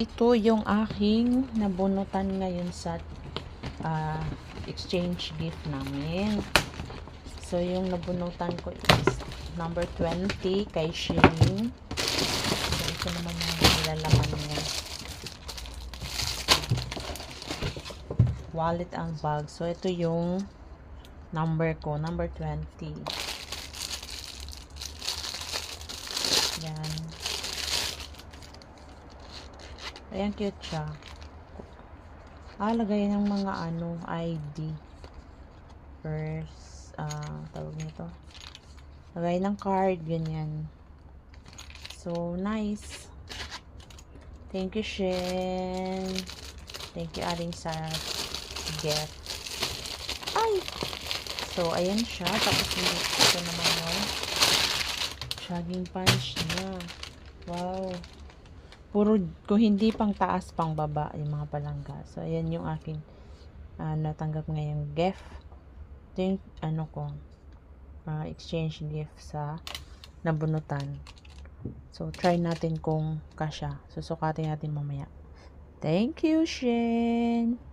Ito yung aking nabunutan ngayon sa exchange gift namin. So, yung nabunutan ko is number 20 kay Shein. So, ito naman yung nilalaman niya. Wallet ang bag. So, ito yung number ko. Number 20. Yan. Ayan, cute siya. Lagay ng mga ID. First, tawag nito. Lagay ng card, ganyan. So, nice. Thank you, Shen. Thank you, aling sa gift. Ay! So, ayan siya. Tapos, ito naman yung jogging pants niya. Wow. Puro, kung hindi pang taas, pang baba, yung mga palangga. So, ayan yung aking natanggap ngayong gift. Ito yung, exchange gift sa nabunutan. So, try natin kung kasya. Susukatin natin mamaya. Thank you, Shen!